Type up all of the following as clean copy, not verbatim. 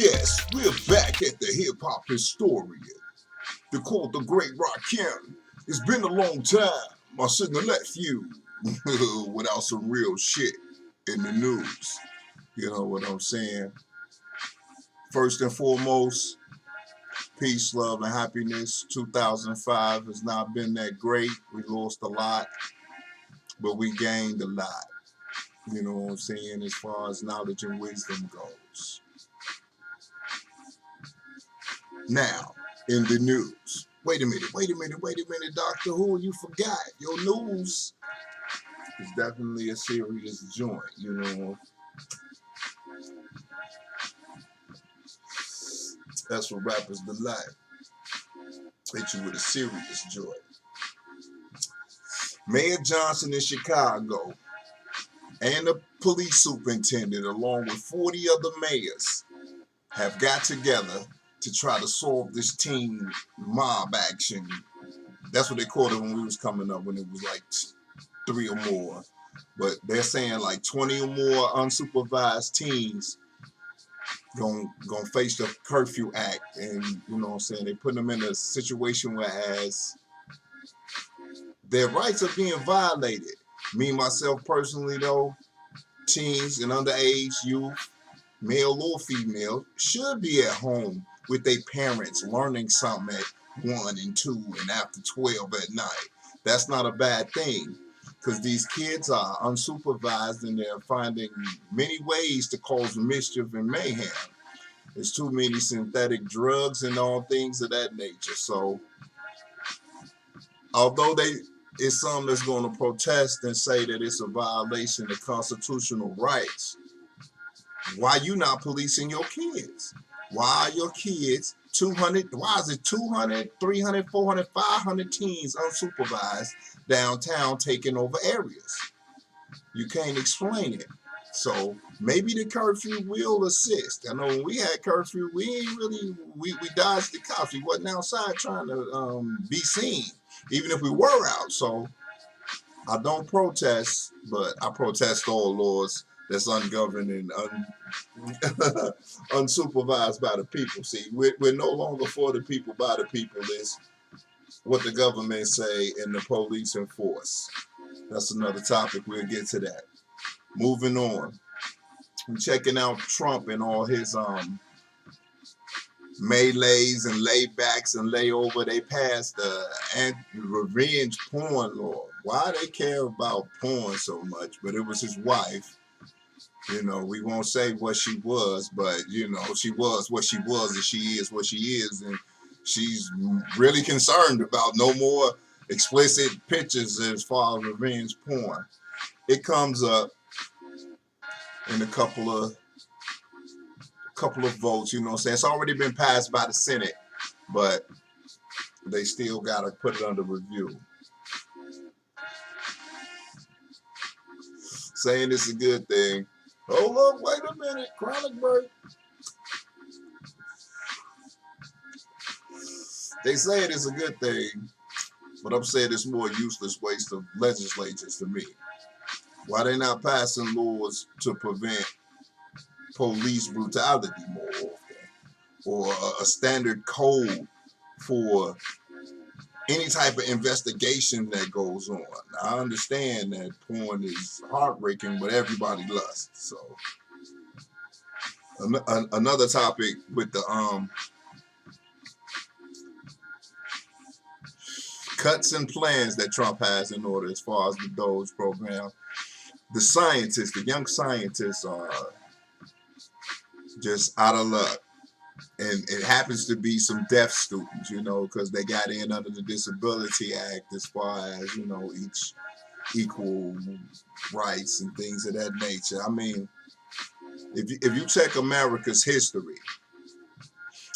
Yes, we're back at the hip-hop historian, the called the great Rakim. It's been a long time. I shouldn't have left you without some real shit in the news. You know what I'm saying? First and foremost, peace, love, and happiness. 2005 has not been that great. We lost a lot, but we gained a lot. You know what I'm saying? As far as knowledge and wisdom goes. Now, in the news. Wait a minute, Doctor Who, you forgot. Your news is definitely a serious joint, you know. That's what rappers delight. Hit you with a serious joint. Mayor Johnson in Chicago and the police superintendent, along with 40 other mayors, have got together to try to solve this teen mob action. That's what they called it when we was coming up, when it was like 3 or more. But they're saying like 20 or more unsupervised teens gonna face the Curfew Act, and you know what I'm saying, they put them in a situation whereas their rights are being violated. Me, myself personally though, teens and underage youth, male or female, should be at home with their parents learning something at 1 and 2 and after 12 at night. That's not a bad thing, because these kids are unsupervised and they're finding many ways to cause mischief and mayhem. There's too many synthetic drugs and all things of that nature. So, although it's some that's going to protest and say that it's a violation of constitutional rights, why you not policing your kids? Why are your kids 200, why is it 200, 300, 400, 500 teens unsupervised downtown taking over areas? You can't explain it. So maybe the curfew will assist. I know when we had curfew, we ain't really, we dodged the cops. We wasn't outside trying to be seen, even if we were out. So I don't protest, but I protest all laws that's ungoverned and unsupervised by the people. See, we're no longer for the people, by the people. Is what the government say and the police enforce. That's another topic. We'll get to that. Moving on. I'm checking out Trump and all his melees and laybacks and layover. They passed the revenge porn law. Why they care about porn so much? But it was his wife. You know, we won't say what she was, but you know, she was what she was, and she is what she is, and she's really concerned about no more explicit pictures as far as revenge porn. It comes up in a couple of votes, you know what I'm saying? It's already been passed by the Senate, but they still gotta put it under review. Saying it's a good thing. Hold up, wait a minute, chronic break. They say it is a good thing, but I'm saying it's more useless waste of legislatures to me. Why they not passing laws to prevent police brutality more often, or a standard code for any type of investigation that goes on? I understand that porn is heartbreaking, but everybody lusts. So another topic with the cuts and plans that Trump has in order as far as the Doge program. The scientists, the young scientists, are just out of luck. And it happens to be some deaf students, you know, because they got in under the Disability Act as far as, you know, each equal rights and things of that nature. I mean, if you check America's history,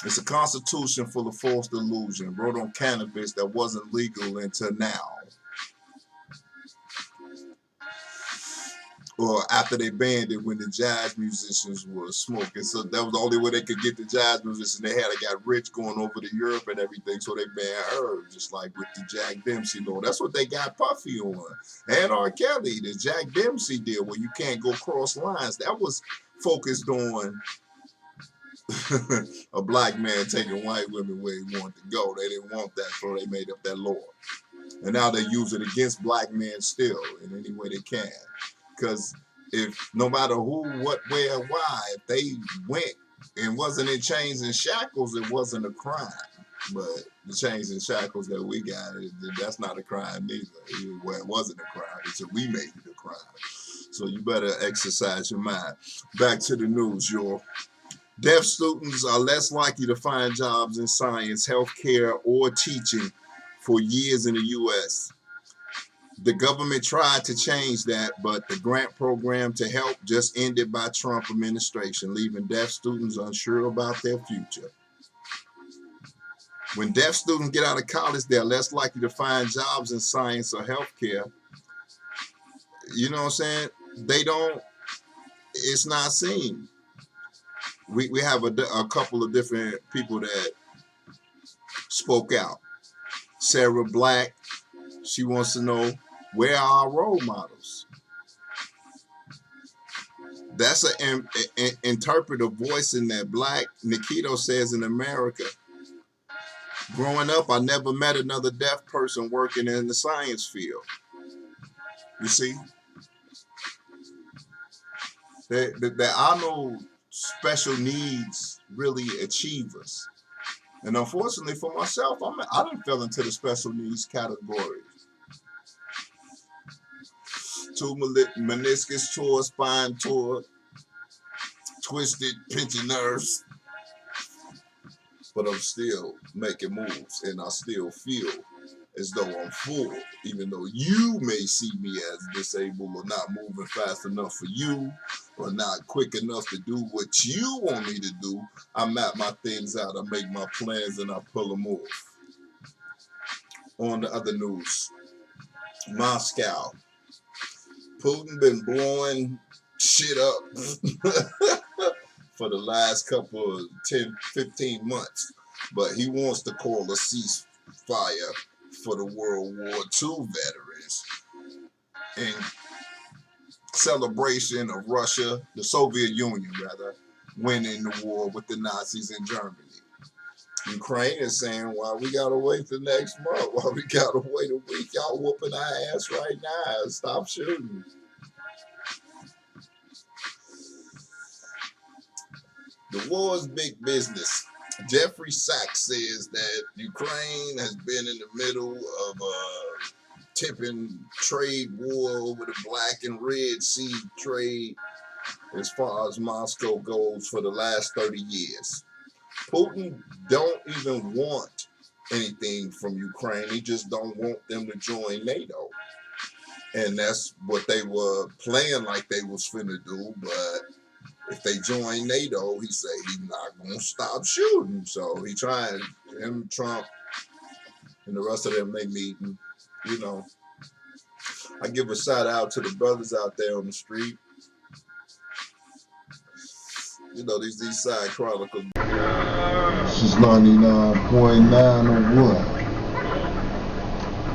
it's a constitution full of false delusion, wrote on cannabis that wasn't legal until now. Or after they banned it when the jazz musicians were smoking. So that was the only way they could get the jazz musicians. They got rich going over to Europe and everything, so they banned herbs, just like with the Jack Dempsey law. That's what they got Puffy on. And R. Kelly, the Jack Dempsey deal where you can't go cross lines. That was focused on a black man taking white women where he wanted to go. They didn't want that, so they made up that law. And now they use it against black men still in any way they can. Because if no matter who, what, where, why, if they went and wasn't in chains and shackles, it wasn't a crime. But the chains and shackles that we got, that's not a crime neither. Well, it wasn't a crime until we made it a crime. So you better exercise your mind. Back to the news, y'all. Deaf students are less likely to find jobs in science, healthcare, or teaching for years in the U.S. The government tried to change that, but the grant program to help just ended by Trump administration, leaving deaf students unsure about their future. When deaf students get out of college, they're less likely to find jobs in science or healthcare. You know what I'm saying? They don't, it's not seen. We have a couple of different people that spoke out. Sarah Black, she wants to know, where are our role models? That's an interpretive voice in that. Black Nikito says, in America, growing up, I never met another deaf person working in the science field. You see? There are no special needs really achievers. And unfortunately for myself, I done fell into the special needs category. 2 meniscus tore, spine tore, twisted, pinched nerves. But I'm still making moves, and I still feel as though I'm full, even though you may see me as disabled or not moving fast enough for you, or not quick enough to do what you want me to do. I map my things out, I make my plans, and I pull them off. On the other news, Moscow. Putin been blowing shit up for the last couple of 10, 15 months, but he wants to call a ceasefire for the World War II veterans in celebration of Russia, the Soviet Union rather, winning the war with the Nazis in Germany. Ukraine is saying, why we gotta wait the next month? Why we gotta wait a week? Y'all whooping our ass right now. Stop shooting. The war is big business. Jeffrey Sachs says that Ukraine has been in the middle of a tipping trade war over the Black and Red Sea trade as far as Moscow goes for the last 30 years. Putin don't even want anything from Ukraine. He just don't want them to join NATO. And that's what they were playing like they was finna do, but if they join NATO, he say he's not gonna stop shooting. So he trying, him, Trump, and the rest of them, they meeting. You know, I give a shout out to the brothers out there on the street. You know, these East Side Chronicles. This is 99.9 or what?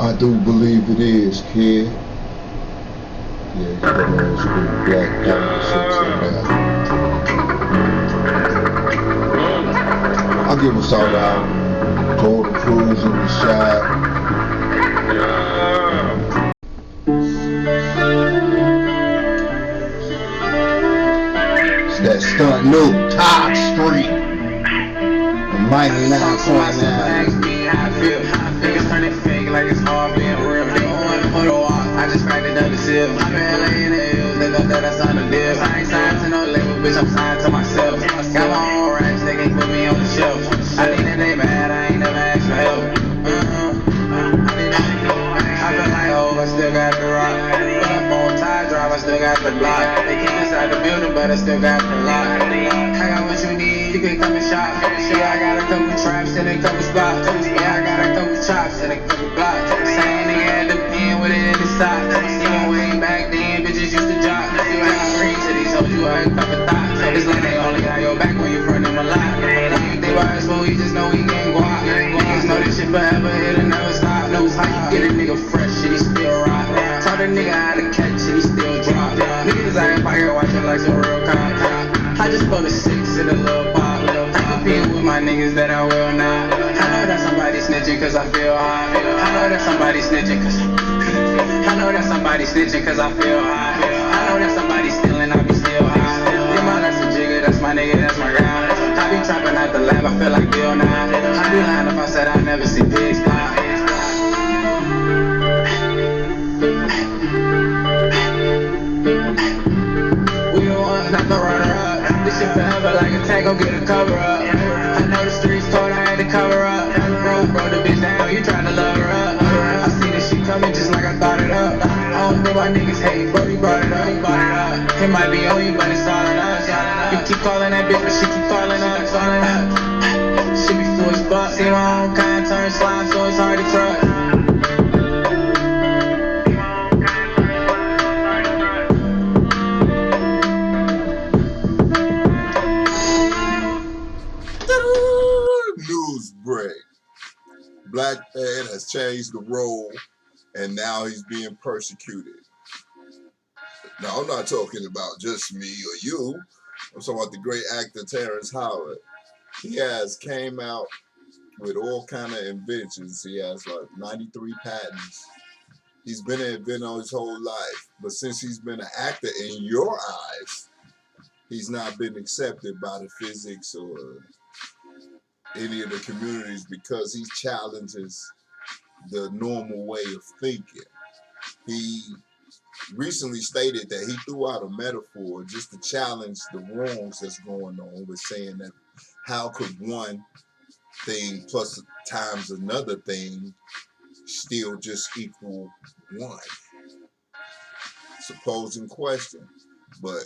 I do believe it is, kid. Yeah, you got old school black diamonds like that. I'll give a shout out to all the crews in the shop. It's that stunt new Top Street. 99.9. Niggas turn it fake like it's hard being real. I just cracked another sip. My bad lay in the hills, they know that I signed a deal. I ain't signed to no label, bitch, I'm signed to myself. Got my own racks, they can't put me on the shelf. I need that they bad, I ain't never asked for help. I feel like hope, I still got the rock. Up on tie drive, I still got the block. They keep inside the building, but I still got the lock. I got what you need, you can come and shop. Yeah, I got a couple traps and a couple spots. Yeah, I got a couple chops and a couple blocks. Same nigga had the pen with it in his socks. Even way back then, bitches used to jock. You ain't free to these hoes, you ain't couple thoughts. It's like they only got your back when you front them a lot. When you think about us, we just know we can't go out. Niggas know this shit forever, it'll never stop. Knows how you get a nigga fresh, shit, he still rock. Taught a nigga how to catch it, he still drop. Niggas out here watching like some real content. I just put a 6 in a little pop. my niggas that I will not. I know that somebody snitching cause I feel high. I know that somebody snitching cause I know that somebody snitching cause I feel high. I know that somebody stealing, I be still high. Yeah, my that's a jigger, that's my nigga, that's my guy. I be trapping out the lab, I feel like Bill Nye. I be lying if I said I never see pigs fly. We the ones not the runner up. This shit forever like a tank, gon' get a cover up. I know the streets cold, I had to cover up. Bro, the bitch down, you tryna love her up. I see this shit coming just like I thought it up. I don't think my niggas hate, bro, he brought it up. It might be on you, but it's all on us. You keep calling that bitch, but she keep calling us. She be full as fuck. See my own kind turn slime, so it's hard to trust. News break. Black man has changed the role and now he's being persecuted. Now, I'm not talking about just me or you. I'm talking about the great actor Terrance Howard. He has came out with all kind of inventions. He has like 93 patents. He's been an inventor his whole life. But since he's been an actor in your eyes, he's not been accepted by the physics or any of the communities because he challenges the normal way of thinking. He recently stated that he threw out a metaphor just to challenge the wrongs that's going on with saying that how could one thing plus times another thing still just equal one? Supposing question, but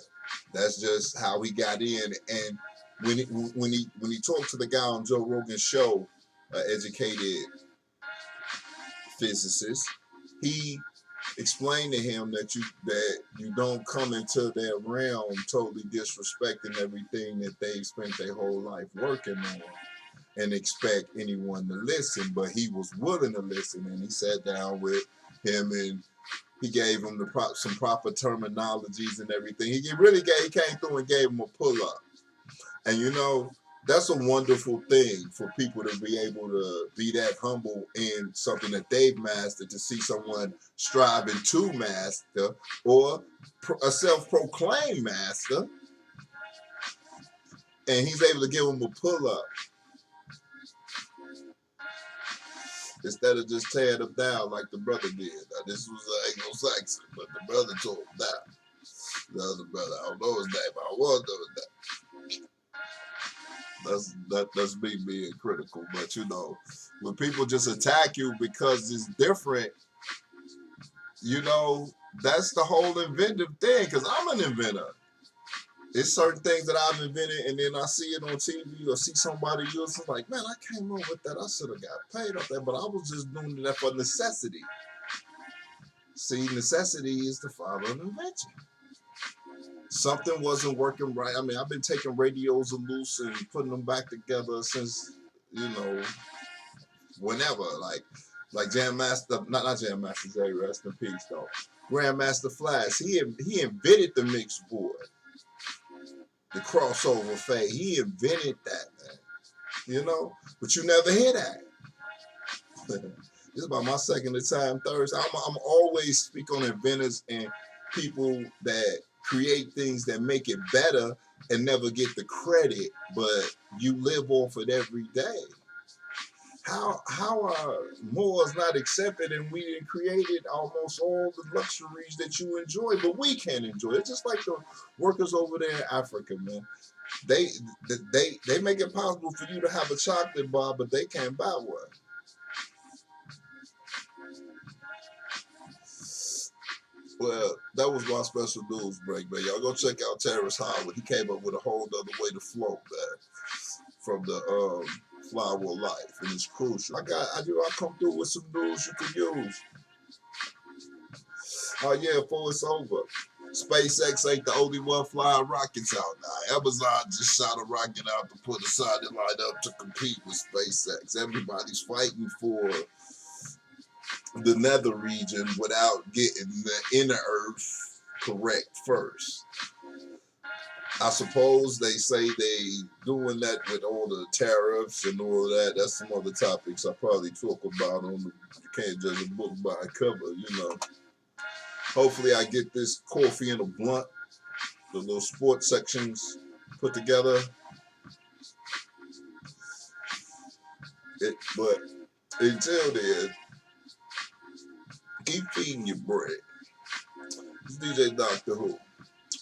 that's just how he got in. And when he talked to the guy on Joe Rogan's show, educated physicist, he explained to him that you don't come into their realm totally disrespecting everything that they've spent their whole life working on and expect anyone to listen. But he was willing to listen, and he sat down with him and he gave him some proper terminologies and everything. He came through and gave him a pull up. And you know, that's a wonderful thing for people to be able to be that humble in something that they've mastered, to see someone striving to master or a self-proclaimed master, and he's able to give them a pull-up instead of just tearing them down like the brother did. Now, this was Anglo-Saxon, but the brother told him down. The other brother, I don't know his name, but I was know his name. That's me being critical, but you know, when people just attack you because it's different, you know, that's the whole inventive thing. Because I'm an inventor. There's certain things that I've invented, and then I see it on TV or see somebody use it, like, man, I came up with that. I should have got paid off that, but I was just doing that for necessity. See, necessity is the father of invention. Something wasn't working right. I mean, I've been taking radios loose and putting them back together since, you know, whenever. Like Jam Master, not Jam Master Jay, rest in peace though. Grandmaster Flash, he invented the mix board, the crossover fade. He invented that, man. You know, but you never hear that. This is about my second time Thursday. I'm always speak on inventors and people that create things that make it better and never get the credit, but you live off it every day. How are more is not accepted, and we created almost all the luxuries that you enjoy, but we can't enjoy it. Just like the workers over there in Africa, man. They make it possible for you to have a chocolate bar, but they can't buy one. Well, that was my special news break, man. Y'all go check out Terrance Howard. He came up with a whole other way to flow, man, from the flower life, and it's crucial. I come through with some news you can use. Oh yeah, before it's over, SpaceX ain't the only one flying rockets out now. Amazon just shot a rocket out to put a satellite up to compete with SpaceX. Everybody's fighting for the nether region without getting the inner Earth correct first. I suppose they say they doing that with all the tariffs and all of that. That's some other topics I probably talk about on the You Can't Judge a Book by a Cover, you know. Hopefully I get this coffee and a blunt, the little sports sections put together. But until then, keep feeding your bread. It's DJ Dr. Who.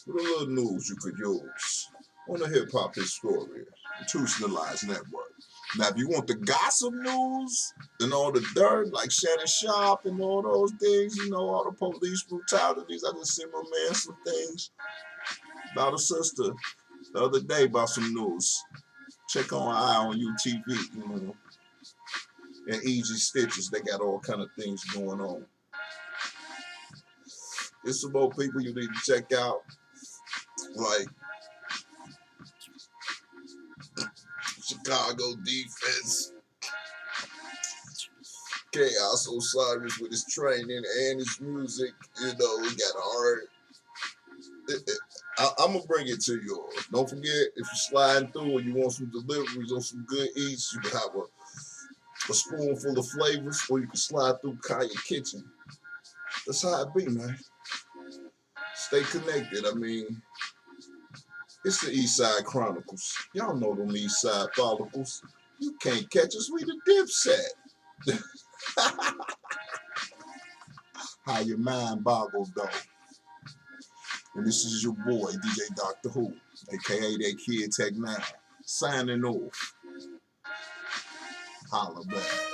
With a little news you could use on the Hip Hop Historian Institutionalized Network. Now, if you want the gossip news and all the dirt, like Shannon Sharp and all those things, you know, all the police brutalities, I just sent my man some things about a sister the other day about some news. Check on Eye on UTV, you know, and Easy Stitches. They got all kind of things going on. There's some more people you need to check out, like Chicago defense, Chaos Osiris with his training and his music. You know, he got art. I'm gonna bring it to you. Don't forget, if you're sliding through and you want some deliveries or some good eats, you can have a spoonful of flavors, or you can slide through Kaya Kitchen. That's how it be, man. Stay connected. I mean, it's the East Side Chronicles. Y'all know them East Side follicles. You can't catch us. We the Dipset. How your mind boggles, though. And this is your boy, DJ Dr. Who, a.k.a. that Kid Tech 9, signing off. Holla back.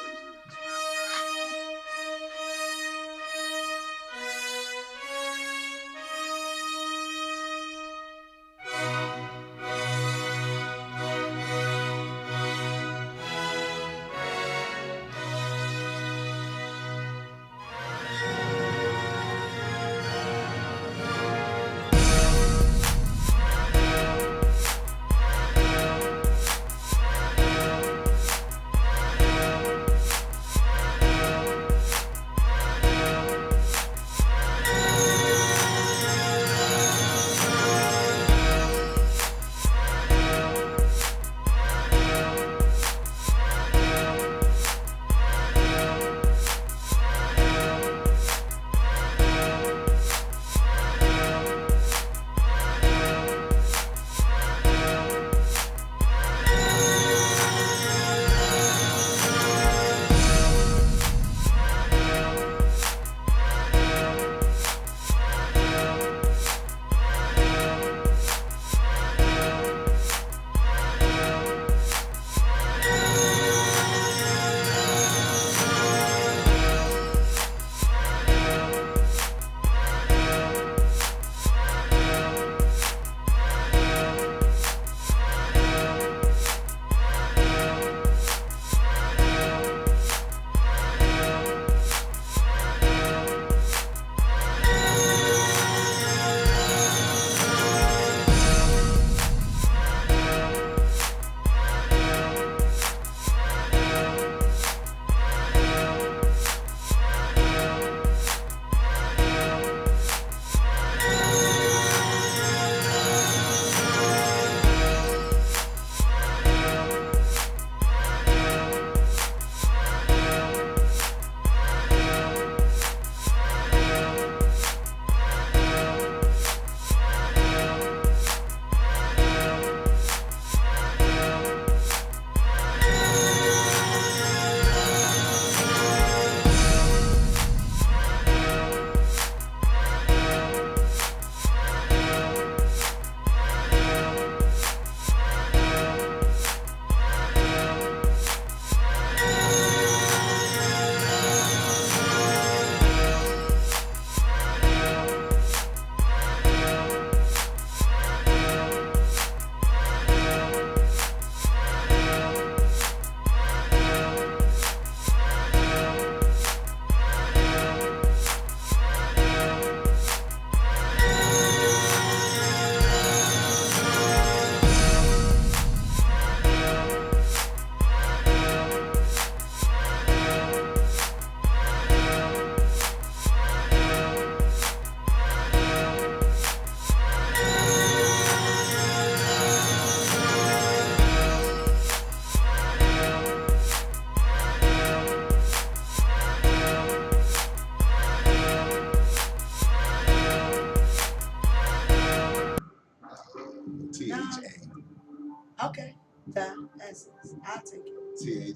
I'll take it.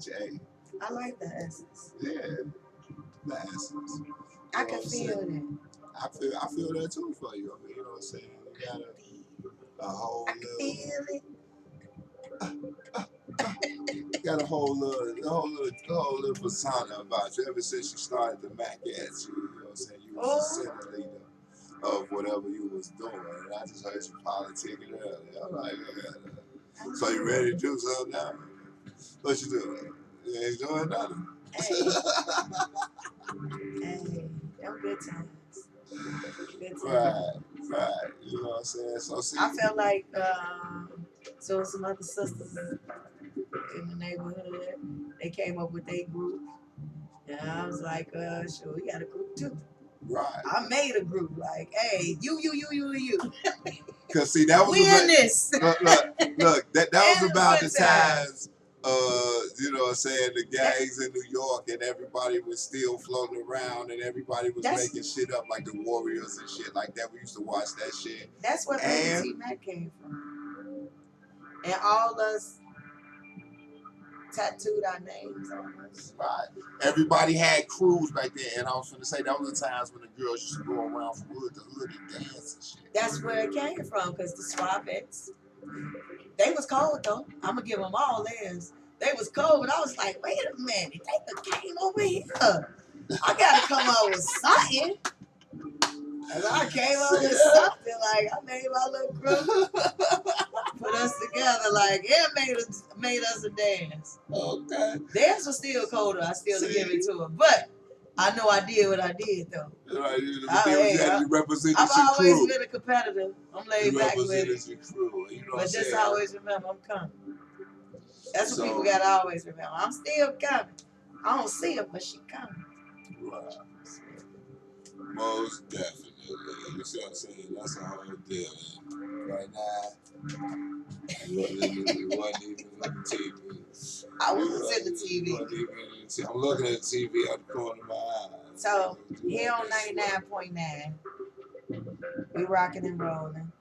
THA. I like the essence. Yeah, the essence. I can feel that. I feel that too for you. I mean, you know what I'm saying? You got a whole I can feel it. got a whole little persona about you ever since you started to Mac at you. You know what I'm saying? You was the center leader of whatever you was doing. And I just heard you politicking earlier. I'm like, yeah. So you ready to do something now? What you doing? You ain't doing nothing. Hey, hey, them good times. Good times. Right. You know what I'm saying? So see, I felt like so some other sisters in the neighborhood, they came up with their group. And I was like, sure, we got a group too. right. I made a group like, hey, you. Cause see, that was we in this. Look, that was And about the good times. times, you know what I'm saying, the gangs in New York and everybody was still floating around and everybody was making shit up like the Warriors and shit like that. We used to watch that shit. That's where T Mac came from. And all us tattooed our names on us. Right. Everybody had crews back then, and I was gonna say that was the times when the girls used to go around from hood to hood and dance and shit. That's where it came from, because the Swabettes, they was cold though. I'm gonna give them all theirs. They was cold, but I was like, wait a minute, they came over here. I gotta come up with something. As I came up with something, like I made my little group, put us together, like it made us a dance. Okay. Theirs was still colder. I still give it to them, but I know I did what I did though. Right, you represented I've your always crew. been a competitor. I'm laid back with it. Your crew, you know but just always remember, I'm coming. That's what people gotta always remember. I'm still coming. I don't see her, but she coming. Right. Most definitely. You see what I'm saying? That's a whole deal. Right now, you wasn't even in the TV. I was in the TV. I'm looking at the TV out the corner of my eye. So, here on 99.9, we rocking and rolling.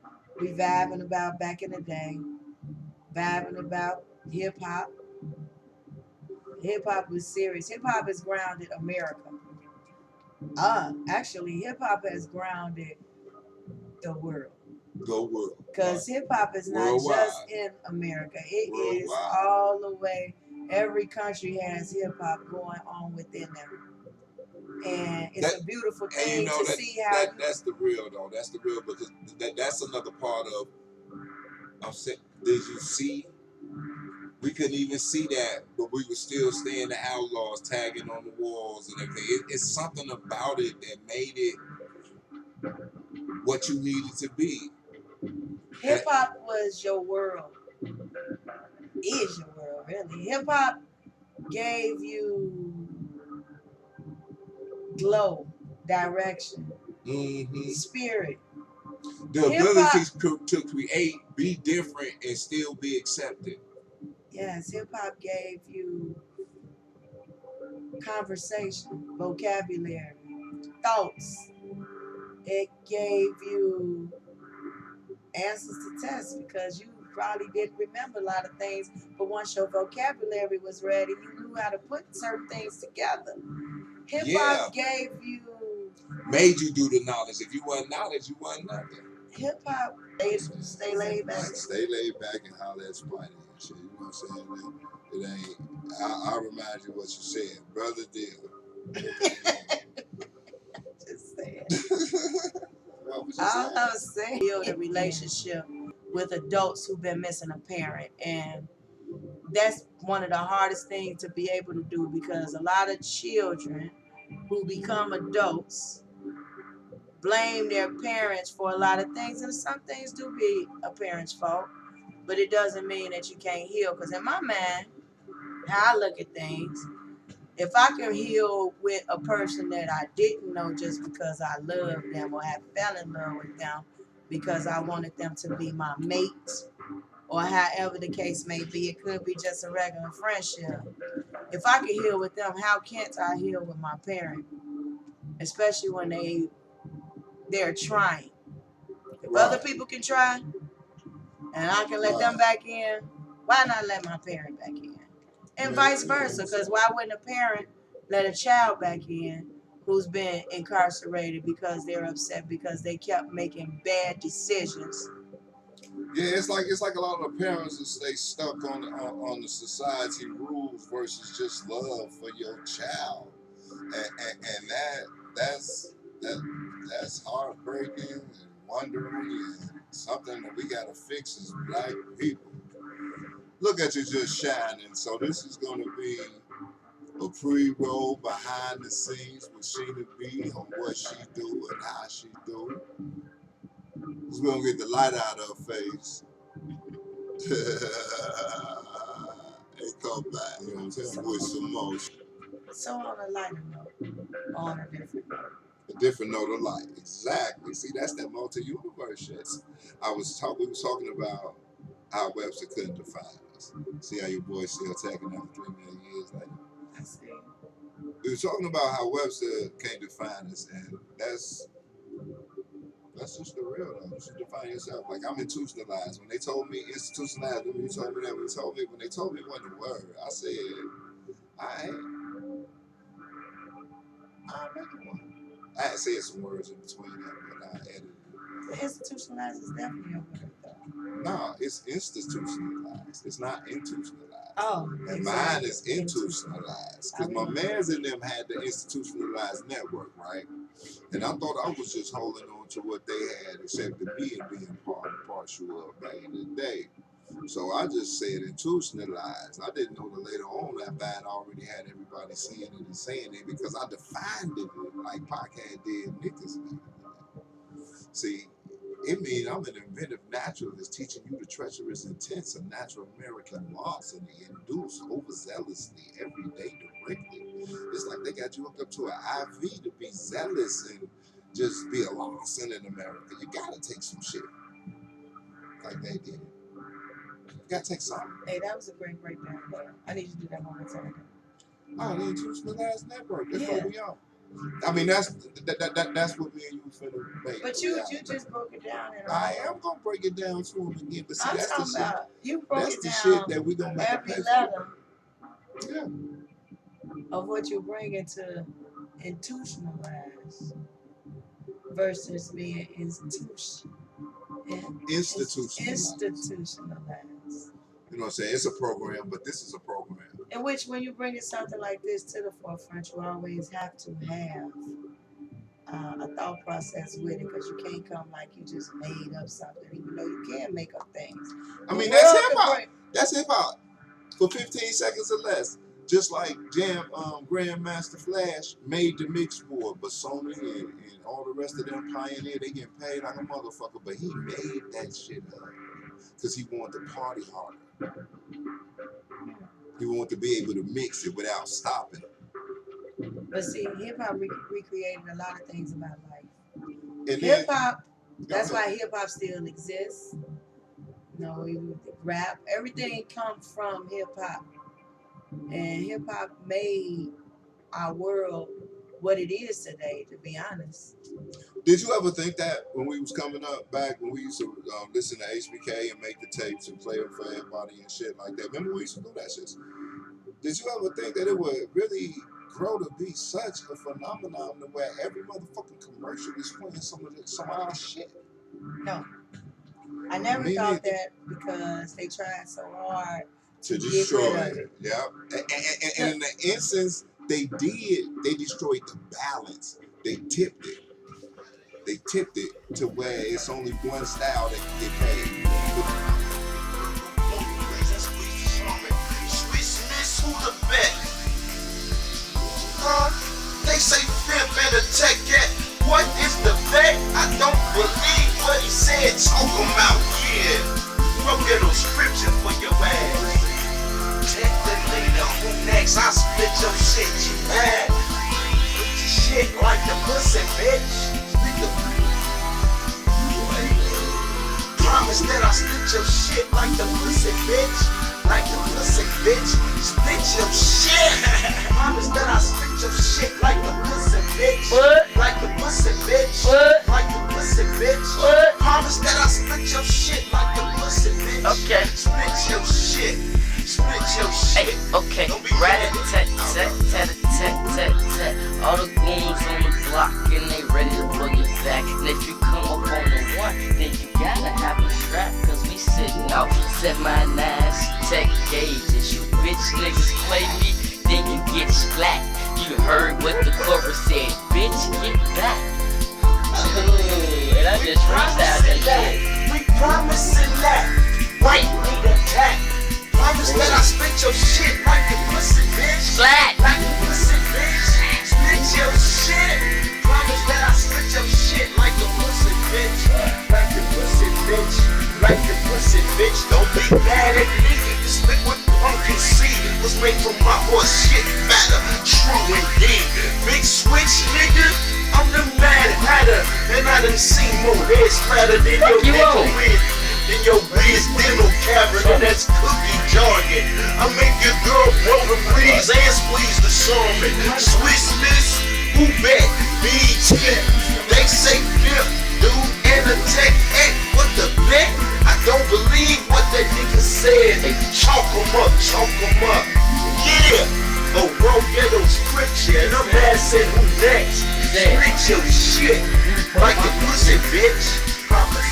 We vibing about back in the day. Vibing about hip hop. Hip hop was serious. Hip hop has grounded America. Actually, hip hop has grounded the world. The world. Because hip hop is not just in America. It is all the way. Every country has hip hop going on within them. And it's a beautiful thing to see how. That's the real though. That's the real, because that's another part of. I'm saying, did you see? We couldn't even see that, but we were still staying the outlaws, tagging on the walls and everything. It's something about it that made it what you needed to be. Hip hop was your world. Is your world, really. Hip hop gave you glow, direction, spirit. The ability to create, be different, and still be accepted. Yes, hip hop gave you conversation, vocabulary, thoughts. It gave you answers to tests, because you probably didn't remember a lot of things, but once your vocabulary was ready, you knew how to put certain things together. Hip hop gave you, made you do the knowledge. If you wasn't knowledge, you wasn't nothing. Hip hop, stay laid back. Stay laid back and holler at somebody and shit. You know what I'm saying? It ain't. I remind you what you said, brother deal. Just saying. All I was saying, build a relationship with adults who've been missing a parent, and that's one of the hardest things to be able to do, because a lot of children who become adults blame their parents for a lot of things, and some things do be a parent's fault, but it doesn't mean that you can't heal. Because in my mind, how I look at things, if I can heal with a person that I didn't know just because I loved them or had fell in love with them because I wanted them to be my mate, or however the case may be, it could be just a regular friendship. If I can heal with them, how can't I heal with my parent? Especially when they're trying. If other people can try and I can let them back in, why not let my parent back in? And vice versa, because why wouldn't a parent let a child back in who's been incarcerated because they're upset because they kept making bad decisions? Yeah, it's like a lot of the parents that stay stuck on the society rules versus just love for your child, and that's heartbreaking and wondering and something that we gotta fix as black people. Look at you just shining. So this is gonna be a pre-roll behind the scenes with Sheena B on what she do and how she do. It's gonna get the light out of her face. And come back, you know what I'm saying? With some more So on a lighter note, on a different note. a different note of light. Exactly. See, that's that multi-universe shit. We was talking about how Webster couldn't define us. See how your boy still attacking after 3 million years later? I see. We were talking about how Webster can't define us, and that's just the real though. You should define yourself. Like I'm institutionalized. When they told me institutionalized, when you told me that, when they told me it wasn't a word, I said, I make it one. I had said some words in between that, but I edited it. Institutionalized is definitely a word though. No, it's institutionalized. It's not institutionalized. Oh, and exactly. mine is institutionalized. Because my mans in them had the institutionalized network, right? And I thought I was just holding on to what they had, except the me and being part and parcel of back in the day. So I just said institutionalized. I didn't know that later on after I had already had everybody seeing it and saying it because I defined it like Podcast did niggas. See, it means I'm an inventive naturalist teaching you the treacherous intents of natural American laws and the induce overzealously every day directly. It's like they got you hooked up to an IV to be zealous and just be a Lawson in America. You gotta take some shit like they did. You gotta take something. Hey, that was a great breakdown. I need you to do that one more time. Oh, the institutionalized network. That's what we are. I mean, that's what me and you finna make. But you just broke it down. I am gonna break it down to him again. But see, I'm that's talking the about shit. you broke That's it the down. shit that we gonna make every a letter. Yeah. Of what you bring into institutionalized versus being institutionalized. You know what I'm saying? It's a program, but this is a program. In which, when you bring something like this to the forefront, you always have to have a thought process with it, because you can't come like you just made up something, even though you can make up things. I mean, that's hip hop. That's hip hop for 15 seconds or less. Just like Grandmaster Flash made the mix board, but Sony and all the rest of them pioneer, they getting paid like a motherfucker, but he made that shit up because he wanted to party harder. He wanted to be able to mix it without stopping. But see, hip hop recreated a lot of things about life. Hip hop, that's why hip hop still exists. You know, even rap, everything comes from hip hop. And hip hop made our world what it is today, to be honest. Did you ever think that when we was coming up back, when we used to listen to HBK and make the tapes and play them for everybody and shit like that? Remember we used to do that shit? Did you ever think that it would really grow to be such a phenomenon where every motherfucking commercial is playing some of our shit? No. I never thought that, because they tried so hard to destroy it. Yeah. And in the instance they destroyed the balance. They tipped it. They tipped it to where it's only one style that can get paid. Who the bet? They say Fib better check it. What is the bet? I don't believe what he said. Talk him out, yeah. Go get a scripture for your ass. Check the later, who next? I split your shit, you mad? Shit like the pussy, bitch. Promise that I split your shit like the pussy, bitch. Like the pussy, bitch. Split your shit. Promise that I split your shit like the pussy, bitch. What? Like the pussy, bitch. What? Like the pussy, bitch. What? Promise that I split your shit like the pussy, bitch. Okay. Split your shit. split your shit. Hey, okay, rat-a-tat-tat-tat-tat-tat-tat. All the goons on the block and they ready to boogie back. And if you come up on the one, then you gotta have a strap, cause we sitting out semi-nines, tech gauges. You bitch niggas play me, then you get splat. You heard what the chorus said, bitch, get back. Ooh, and I just freestyled that shit. We promising that white meat attack. Promise that I split your shit like a pussy, bitch. Flat. Like a pussy, bitch. Split your shit. Promise that I split your shit like a pussy, bitch. Like a pussy, bitch. Like a pussy, bitch. Don't be mad at me. This liquid pumpkin seed was made from my horse shit matter. True indeed. Big switch, nigga. I'm the mad hatter. And I done seen more heads splatter than your dental wig. Than your Wiz dental cavern. And that's cookie jargon. I make your girl blow the breeze and squeeze the sermon. Swiss miss, who bet? BT. They say flip, dude, and a tech act. What the bet? I don't believe what that nigga said. They chalk 'em up, chalk 'em up. Yeah. Oh, bro, ghetto scripture. And I'm asking who next? Split your shit like a pussy, bitch.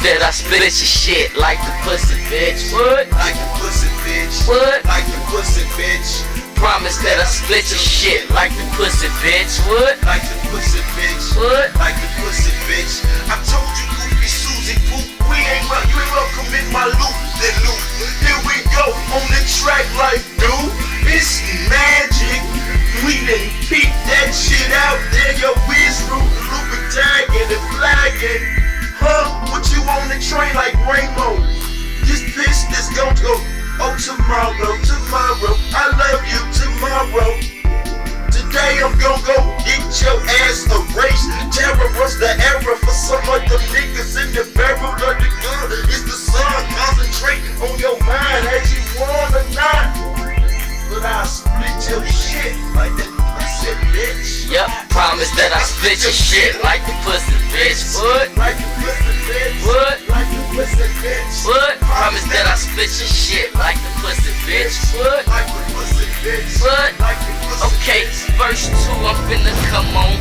That I split your shit like the pussy, bitch. What? Like a pussy, bitch. What? Like a pussy, bitch. Promise that I split your shit like the pussy, bitch. What? Like the pussy, bitch. What? Like the pussy, bitch. I told you, Goofy, Susie, Poop. You ain't welcome in my loop, then loop. Here we go on the track like dude. It's magic. We done peep that shit out there. Your Wiz root, looping, tagging and flagging. Huh? What you on the train like Rainbow? This piss is gon' go. Oh, tomorrow, I love you tomorrow. Today I'm gon' go get your ass erased. Terror was the error for some of them niggas in the barrel of the gun. It's the sun, concentrate on your mind as you want or not. But I'll split your shit like that pussy, bitch. Yep, promise that I split your shit like the pussy, bitch. What? Like a pussy, bitch. What? Like a pussy, bitch. What? Promise that I split your shit like the pussy, bitch. What? Like a pussy, bitch. What? Like a pussy, Okay, bitch. verse 2, I'm finna come on.